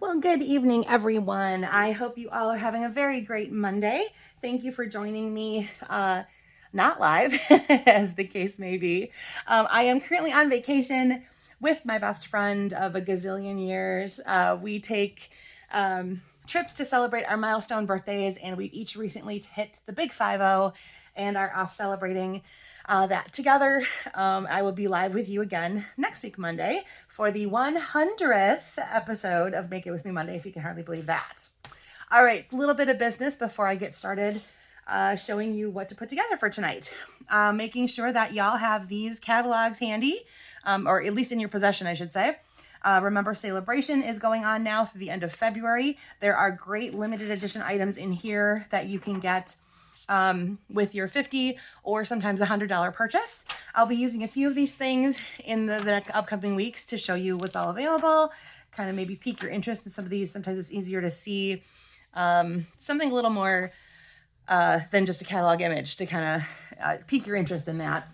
Well, good evening, everyone. I hope you all are having a very great Monday. Thank you for joining me, not live, as the case may be. I am currently on vacation with my best friend of a gazillion years. We take trips to celebrate our milestone birthdays, and we've each recently hit the big 50 and are off celebrating that together. I will be live with you again next week, Monday, for the 100th episode of Make It With Me Monday, if you can hardly believe that. All right, a little bit of business before I get started showing you what to put together for tonight. Making sure that y'all have these catalogs handy, or at least in your possession, I should say. Remember, Celebration is going on now through the end of February. There are great limited edition items in here that you can get with your $50 or sometimes $100 purchase. I'll be using a few of these things in the upcoming weeks to show you what's all available, kind of maybe pique your interest in some of these. Sometimes it's easier to see something a little more than just a catalog image to kind of pique your interest in that.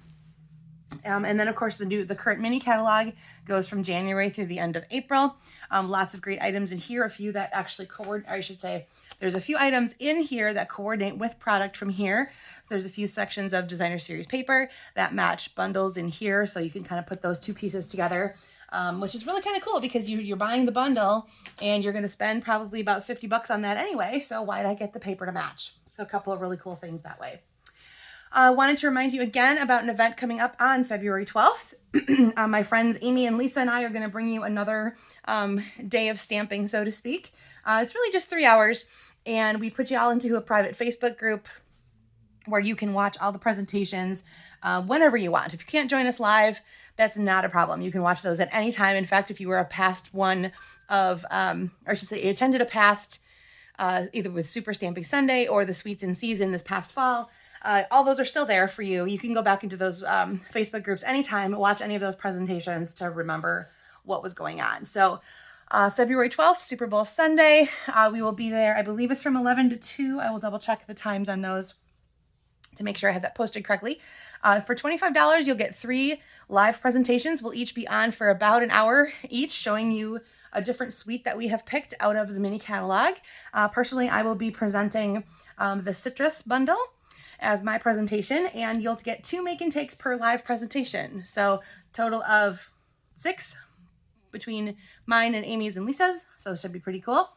And then, of course, the current mini catalog goes from January through the end of April. Lots of great items in here. A few that actually there's a few items in here that coordinate with product from here. So there's a few sections of designer series paper that match bundles in here. So you can kind of put those two pieces together, which is really kind of cool because you're buying the bundle and you're going to spend probably about $50 on that anyway. So why not get the paper to match? So a couple of really cool things that way. I wanted to remind you again about an event coming up on February 12th. My friends Amy and Lisa and I are going to bring you another day of stamping, so to speak. It's really just 3 hours, and we put you all into a private Facebook group where you can watch all the presentations whenever you want. If you can't join us live, that's not a problem. You can watch those at any time. In fact, if you were a past one of, or I should say, attended a past, either with Super Stamping Sunday or the Sweets in Season this past fall, all those are still there for you. You can go back into those Facebook groups anytime, watch any of those presentations to remember what was going on. So February 12th, Super Bowl Sunday, we will be there. I believe it's from 11 to 2. I will double check the times on those to make sure I have that posted correctly. For $25, you'll get 3 live presentations. We'll each be on for about an hour each, showing you a different suite that we have picked out of the mini catalog. Personally, I will be presenting the Citrus bundle as my presentation, and you'll get 2 make and takes per live presentation. So total of 6 between mine and Amy's and Lisa's. So it should be pretty cool.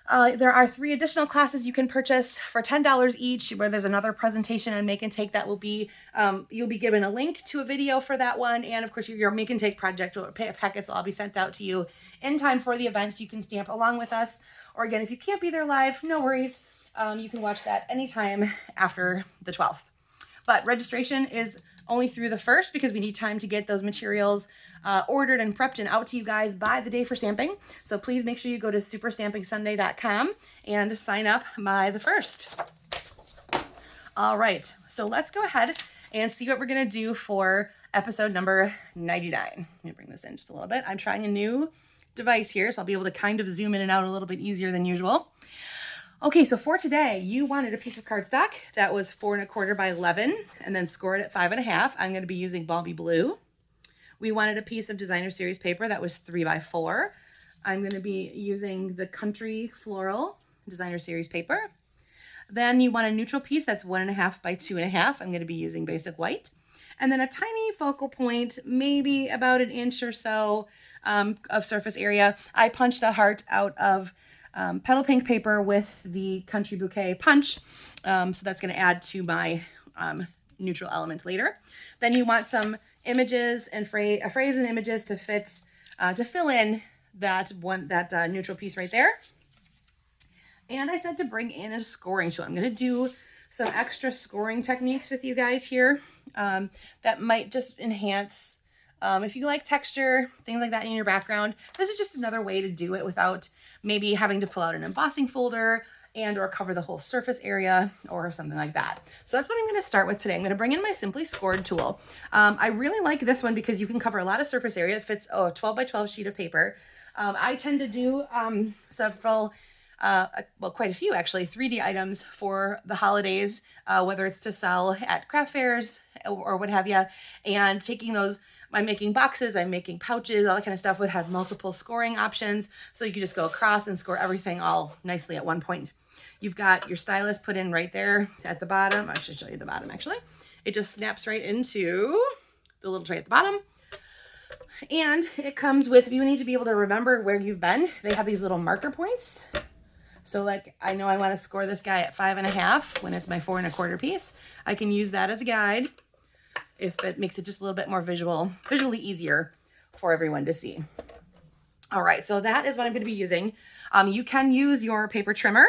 There are 3 additional classes you can purchase for $10 each, where there's another presentation and make and take that will be, you'll be given a link to a video for that one. And of course, your make and take project packets will all be sent out to you in time for the event, so you can stamp along with us. Or again, if you can't be there live, no worries. You can watch that anytime after the 12th. But registration is only through the 1st because we need time to get those materials ordered and prepped and out to you guys by the day for stamping. So please make sure you go to superstampingsunday.com and sign up by the 1st. All right, so let's go ahead and see what we're going to do for episode number 99. Let me bring this in just a little bit. I'm trying a new device here, so I'll be able to kind of zoom in and out a little bit easier than usual. Okay, so for today, you wanted a piece of cardstock that was 4 1/4 by 11 and then scored at 5 1/2. I'm going to be using Balmy Blue. We wanted a piece of designer series paper that was 3 by 4. I'm going to be using the Country Floral designer series paper. Then you want a neutral piece that's 1 1/2 by 2 1/2. I'm going to be using basic white. And then a tiny focal point, maybe about 1 inch or so of surface area. I punched a heart out of petal pink paper with the Country Bouquet punch. So that's going to add to my neutral element later. Then you want some images and a phrase and images to fill in that neutral piece right there. And I said to bring in a scoring tool. I'm going to do some extra scoring techniques with you guys here that might just enhance, if you like texture, things like that in your background. This is just another way to do it without maybe having to pull out an embossing folder and or cover the whole surface area or something like that. So that's what I'm going to start with today. I'm going to bring in my Simply Scored tool. I really like this one because you can cover a lot of surface area. It fits a 12 by 12 sheet of paper. I tend to do several, quite a few actually, 3D items for the holidays, whether it's to sell at craft fairs or what have you, and taking those I'm making boxes, I'm making pouches, all that kind of stuff would have multiple scoring options. So you could just go across and score everything all nicely at one point. You've got your stylus put in right there at the bottom. I should show you the bottom actually. It just snaps right into the little tray at the bottom. And it comes with, if you need to be able to remember where you've been, they have these little marker points. So like, I know I want to score this guy at 5.5 when it's my 4 1/4 piece. I can use that as a guide if it makes it just a little bit more visually easier for everyone to see. All right, so that is what I'm going to be using. You can use your paper trimmer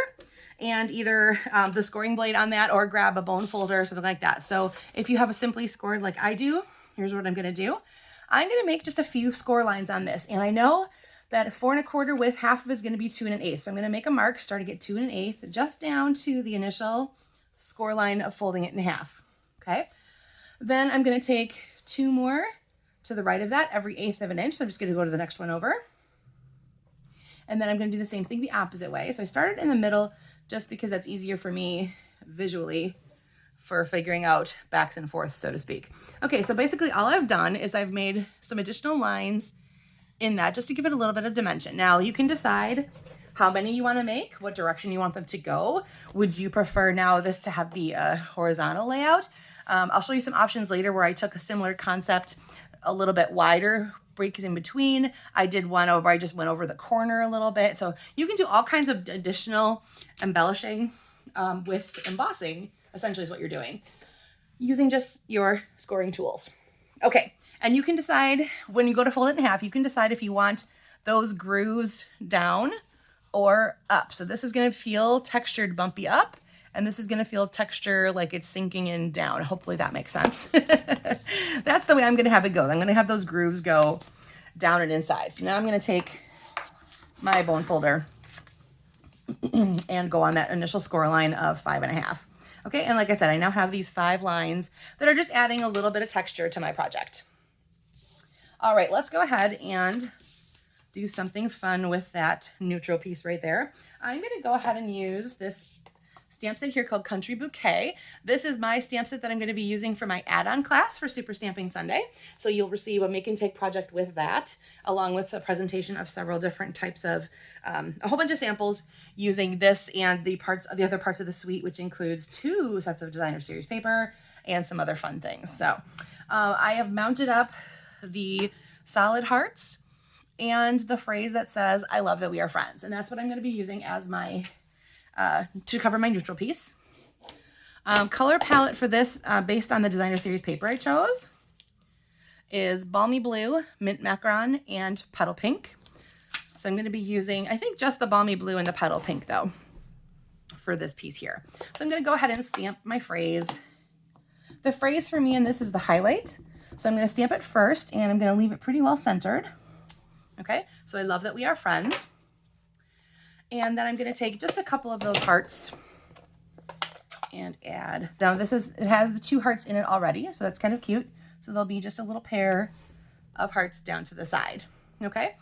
and either the scoring blade on that or grab a bone folder or something like that. So if you have a simply scored like I do, here's what I'm going to do. I'm going to make just a few score lines on this. And I know that 4 1/4 width, half of it is going to be 2 1/8. So I'm going to make a mark starting at 2 1/8, just down to the initial score line of folding it in half. Okay. Then I'm going to take 2 more to the right of that, every 1/8 of an inch. So I'm just going to go to the next one over. And then I'm going to do the same thing the opposite way. So I started in the middle just because that's easier for me visually for figuring out backs and forths, so to speak. Okay, so basically all I've done is I've made some additional lines in that just to give it a little bit of dimension. Now you can decide how many you want to make, what direction you want them to go. Would you prefer now this to have the horizontal layout? I'll show you some options later where I took a similar concept, a little bit wider, breaks in between. I did one where I just went over the corner a little bit. So you can do all kinds of additional embellishing with embossing, essentially is what you're doing, using just your scoring tools. Okay, and you can decide when you go to fold it in half, you can decide if you want those grooves down or up. So this is going to feel textured bumpy up, and this is going to feel texture like it's sinking in down. Hopefully that makes sense. That's the way I'm going to have it go. I'm going to have those grooves go down and inside. So now I'm going to take my bone folder and go on that initial score line of 5.5. Okay, and like I said, I now have these 5 lines that are just adding a little bit of texture to my project. All right, let's go ahead and do something fun with that neutral piece right there. I'm going to go ahead and use this stamp set here called Country Bouquet. This is my stamp set that I'm going to be using for my add-on class for Super Stamping Sunday. So you'll receive a make and take project with that, along with a presentation of several different types of, a whole bunch of samples using this and the other parts of the suite, which includes 2 sets of designer series paper and some other fun things. So I have mounted up the solid hearts and the phrase that says, "I love that we are friends." And that's what I'm going to be using as my to cover my neutral piece. Color palette for this, based on the designer series paper I chose, is Balmy Blue, Mint Macaron, and Petal Pink. So I'm going to be using, I think, just the Balmy Blue and the Petal Pink, though, for this piece here. So I'm going to go ahead and stamp my phrase. The phrase for me in this is the highlight. So I'm going to stamp it first, and I'm going to leave it pretty well centered. Okay, so I love that we are friends. And then I'm going to take just a couple of those hearts and add. Now it has the 2 hearts in it already, so that's kind of cute. So there'll be just a little pair of hearts down to the side. Okay.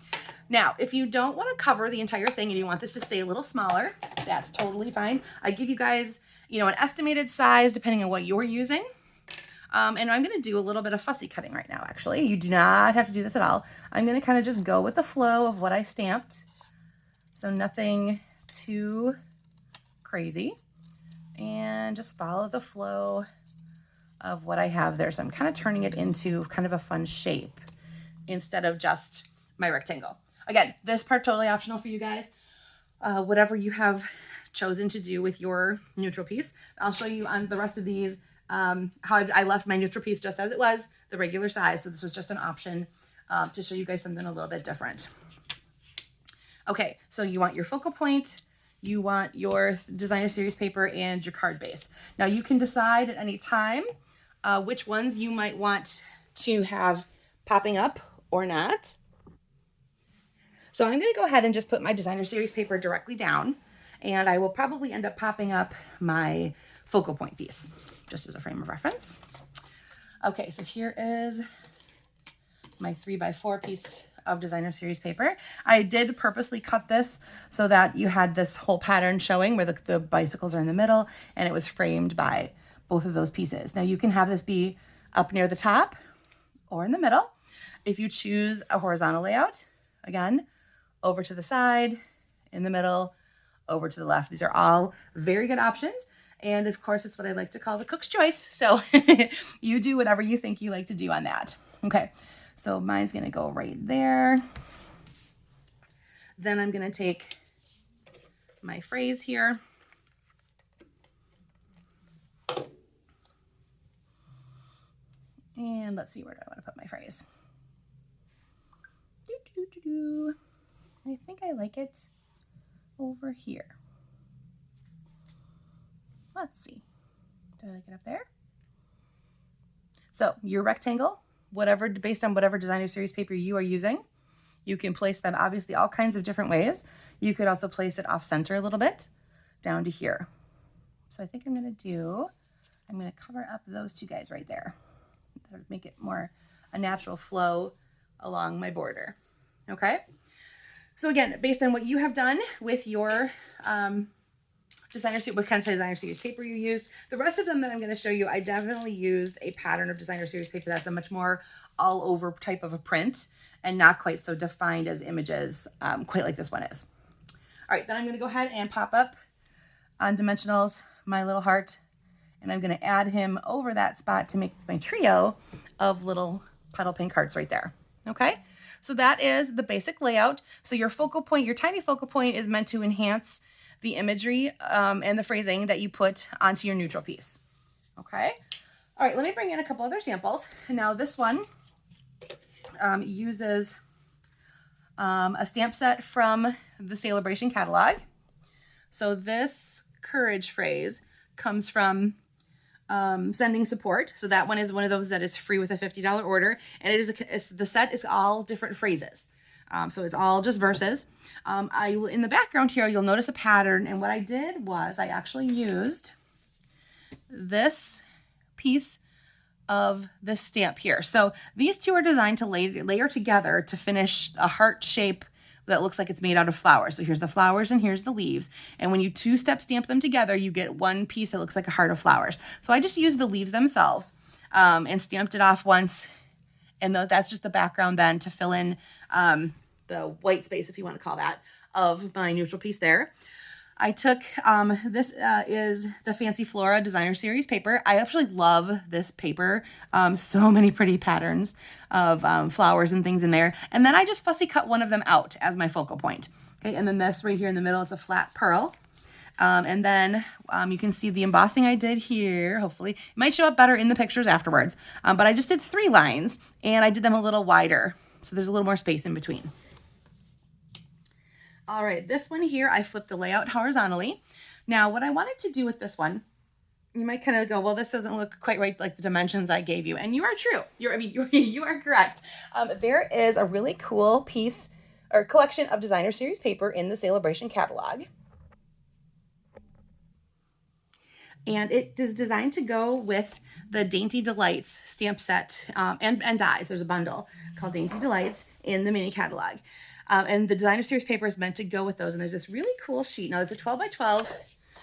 Now, if you don't want to cover the entire thing and you want this to stay a little smaller, that's totally fine. I give you guys, an estimated size depending on what you're using. And I'm going to do a little bit of fussy cutting right now, actually. You do not have to do this at all. I'm going to kind of just go with the flow of what I stamped. So nothing too crazy. And just follow the flow of what I have there. So I'm kind of turning it into kind of a fun shape instead of just my rectangle. Again, this part totally optional for you guys. Whatever you have chosen to do with your neutral piece. I'll show you on the rest of these how I left my neutral piece just as it was, the regular size. So this was just an option to show you guys something a little bit different. Okay, so you want your focal point, you want your designer series paper, and your card base. Now you can decide at any time which ones you might want to have popping up or not. So I'm going to go ahead and just put my designer series paper directly down, and I will probably end up popping up my focal point piece just as a frame of reference. Okay, so here is my 3x4 piece of designer series paper. I did purposely cut this so that you had this whole pattern showing where the bicycles are in the middle, and it was framed by both of those pieces. Now you can have this be up near the top or in the middle. If you choose a horizontal layout, again, over to the side, in the middle, over to the left. These are all very good options. And of course, it's what I like to call the cook's choice. So you do whatever you think you like to do on that. Okay, so mine's gonna go right there. Then I'm gonna take my phrase here. And let's see, where do I want to put my phrase? I think I like it over here. Let's see. Do I like it up there? So your rectangle, whatever, based on whatever designer series paper you are using, you can place them obviously all kinds of different ways. You could also place it off center a little bit down to here. So I think I'm going to cover up those two guys right there. That would make it more a natural flow along my border. Okay. So again, based on what you have done with your designer series, what kind of designer series paper you used, the rest of them that I'm going to show you, I definitely used a pattern of designer series paper that's a much more all over type of a print and not quite so defined as images, quite like this one is. All right, then I'm going to go ahead and pop up on dimensionals my little heart, and I'm going to add him over that spot to make my trio of little puddle pink hearts right there. Okay, so that is the basic layout. So your focal point, your tiny focal point, is meant to enhance the imagery and the phrasing that you put onto your neutral piece. Okay, all right, let me bring in a couple other samples. Now this one uses a stamp set from the Celebration catalog. So this courage phrase comes from Sending Support. So that one is one of those that is free with a $50 order, and the set is all different phrases. So it's all just verses. In the background here, you'll notice a pattern, and what I did was I actually used this piece of this stamp here. So these two are designed to layer together to finish a heart shape that looks like it's made out of flowers. So here's the flowers and here's the leaves. And when you two-step stamp them together, you get one piece that looks like a heart of flowers. So I just used the leaves themselves and stamped it off once. And that's just the background then to fill in the white space, if you want to call that, of my neutral piece there. I took, this is the Fancy Flora Designer Series paper. I actually love this paper. So many pretty patterns of flowers and things in there. And then I just fussy cut one of them out as my focal point. Okay, and then this right here in the middle, it's a flat pearl. And then you can see the embossing I did here. Hopefully it might show up better in the pictures afterwards. But I just did 3 lines and I did them a little wider, so there's a little more space in between. All right, this one here, I flipped the layout horizontally. Now, what I wanted to do with this one, you might kind of go, well, this doesn't look quite right like the dimensions I gave you. And you are true. You are correct. There is a really cool piece or collection of designer series paper in the Celebration catalog. And it is designed to go with the Dainty Delights stamp set and dies. There's a bundle called Dainty Delights in the mini catalog. And the designer series paper is meant to go with those. And there's this really cool sheet. Now, it's a 12 by 12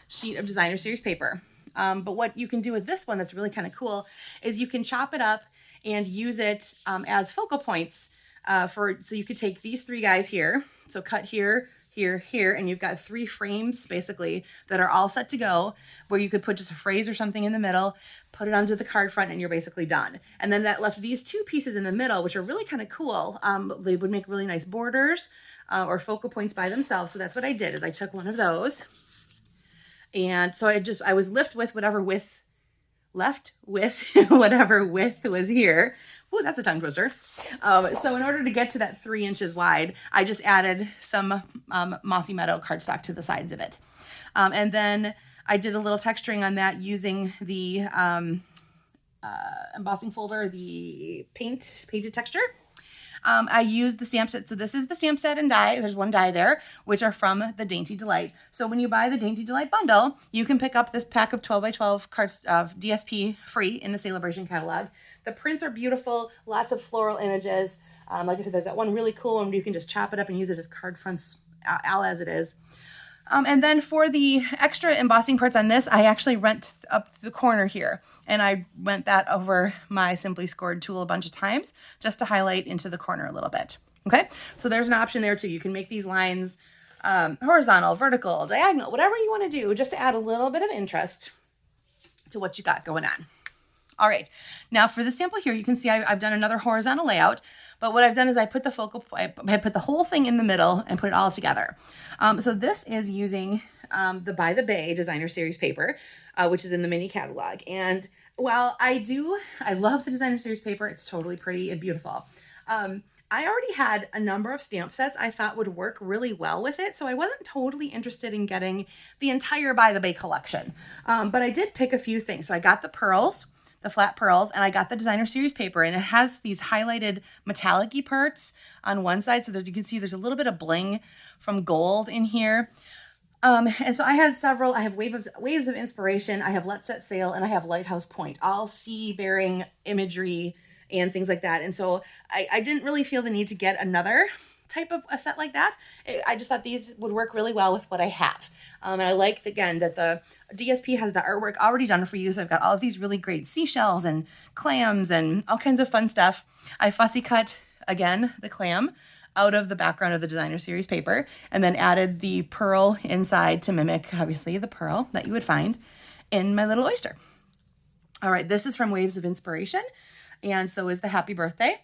sheet of designer series paper. But what you can do with this one that's really kind of cool is you can chop it up and use it as focal points so you could take these 3 guys here. So cut here, here, here, and you've got 3 frames basically that are all set to go, where you could put just a phrase or something in the middle, put it onto the card front, and you're basically done. And then that left these 2 pieces in the middle, which are really kind of cool. They would make really nice borders or focal points by themselves. So that's what I did, is I took one of those. And so I was left with whatever width was here. Ooh, that's a tongue twister. So in order to get to that 3 inches wide, I just added some Mossy Meadow cardstock to the sides of it. And then I did a little texturing on that using the embossing folder, the painted texture. I used the stamp set. So this is the stamp set and die. There's 1 die there, which are from the Dainty Delight. So when you buy the Dainty Delight bundle, you can pick up this pack of 12 by 12 cards of DSP free in the Celebration catalog. The prints are beautiful, lots of floral images. Like I said, there's that one really cool one where you can just chop it up and use it as card fronts, all as it is. And then for the extra embossing parts on this, I actually went up the corner here and I went that over my Simply Scored tool a bunch of times just to highlight into the corner a little bit. Okay, so there's an option there too. You can make these lines horizontal, vertical, diagonal, whatever you want to do, just to add a little bit of interest to what you got going on. All right, now for the sample here, you can see I've done another horizontal layout, but what I've done is I put the focal point, I put the whole thing in the middle and put it all together. So this is using the By the Bay Designer Series paper, which is in the mini catalog. And while I love the Designer Series paper, it's totally pretty and beautiful. I already had a number of stamp sets I thought would work really well with it, so I wasn't totally interested in getting the entire By the Bay collection. But I did pick a few things. So I got the pearls, the flat pearls, and I got the Designer Series paper, and it has these highlighted metallic-y parts on one side, so that you can see there's a little bit of bling from gold in here. And so I had several. I have waves of inspiration, I have Let's Set Sail, and I have Lighthouse Point, all sea-bearing imagery and things like that. And so I didn't really feel the need to get another type of a set like that. I just thought these would work really well with what I have. And I like, again, that the DSP has the artwork already done for you. So I've got all of these really great seashells and clams and all kinds of fun stuff. I fussy cut, again, the clam out of the background of the Designer Series paper and then added the pearl inside to mimic, obviously, the pearl that you would find in my little oyster. All right, this is from Waves of Inspiration, and so is the Happy Birthday.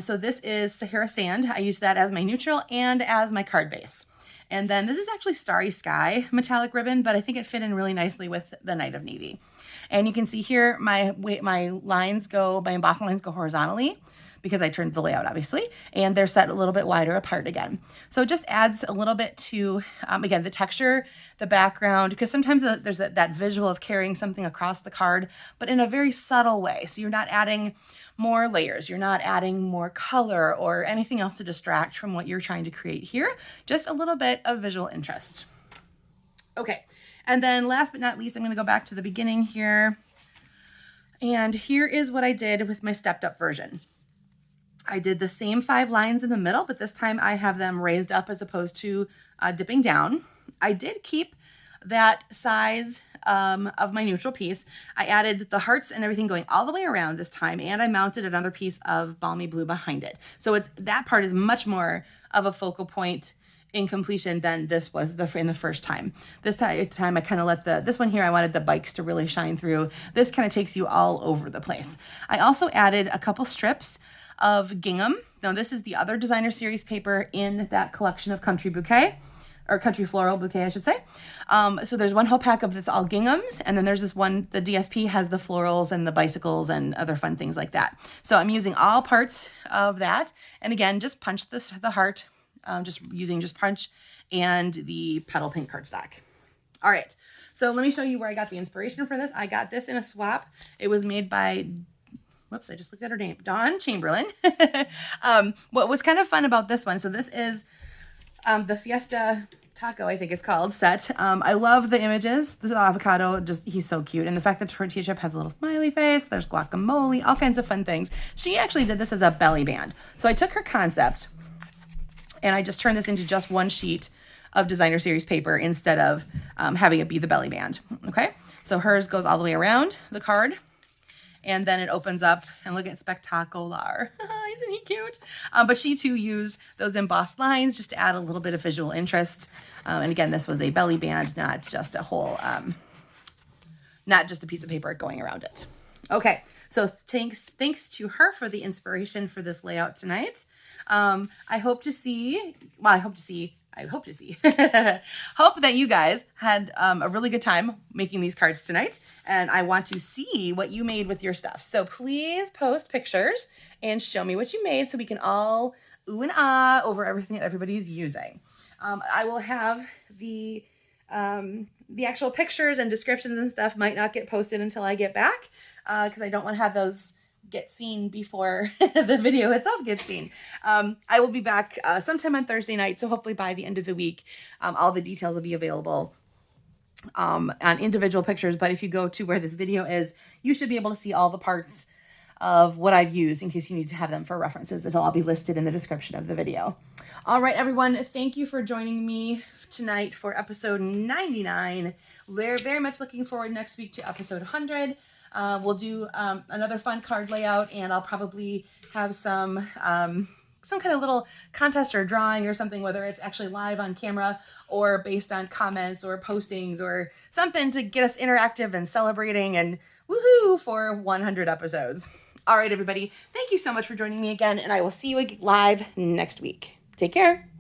So this is Sahara Sand. I used that as my neutral and as my card base. And then this is actually Starry Sky metallic ribbon, but I think it fit in really nicely with the Night of Navy. And you can see here, my embossing lines go horizontally because I turned the layout, obviously, and they're set a little bit wider apart again. So it just adds a little bit to, again, the texture, the background, because sometimes there's that visual of carrying something across the card, but in a very subtle way. So you're not adding more layers, you're not adding more color or anything else to distract from what you're trying to create here, just a little bit of visual interest. Okay, and then last but not least, I'm gonna go back to the beginning here. And here is what I did with my stepped up version. I did the same 5 lines in the middle, but this time I have them raised up as opposed to dipping down. I did keep that size of my neutral piece. I added the hearts and everything going all the way around this time, and I mounted another piece of balmy blue behind it. So that part is much more of a focal point in completion than this was in the first time. This time I kind of let this one here, I wanted the bikes to really shine through. This kind of takes you all over the place. I also added a couple strips of gingham. Now this is the other Designer Series paper in that collection of Country Bouquet, or Country Floral Bouquet, I should say. So there's one whole pack of that's all ginghams, and then there's this one, the DSP has the florals and the bicycles and other fun things like that. So I'm using all parts of that, and again, just punch the heart, using punch and the petal pink cardstock. All right, so let me show you where I got the inspiration for this. I got this in a swap. It was made by, whoops, I just looked at her name, Dawn Chamberlain. What was kind of fun about this one, so this is the Fiesta Taco, I think it's called, set. I love the images. This avocado, he's so cute. And the fact that tortilla chip has a little smiley face, there's guacamole, all kinds of fun things. She actually did this as a belly band. So I took her concept and I just turned this into just one sheet of Designer Series paper instead of having it be the belly band. Okay, so hers goes all the way around the card. And then it opens up, and look at spectacular. Isn't he cute? But she too used those embossed lines just to add a little bit of visual interest. And again, this was a belly band, not just a whole, not just a piece of paper going around it. Okay, so thanks to her for the inspiration for this layout tonight. I hope to see, hope that you guys had a really good time making these cards tonight, and I want to see what you made with your stuff. So please post pictures and show me what you made so we can all ooh and ah over everything that everybody's using. I will have the actual pictures and descriptions and stuff might not get posted until I get back because I don't want to have those get seen before the video itself gets seen. I will be back sometime on Thursday night, so hopefully by the end of the week, all the details will be available on individual pictures. But if you go to where this video is, you should be able to see all the parts of what I've used in case you need to have them for references. It'll all be listed in the description of the video. All right, everyone. Thank you for joining me tonight for episode 99. We're very much looking forward next week to episode 100. We'll do another fun card layout, and I'll probably have some kind of little contest or drawing or something, whether it's actually live on camera or based on comments or postings or something to get us interactive and celebrating and woohoo for 100 episodes. All right, everybody. Thank you so much for joining me again, and I will see you live next week. Take care.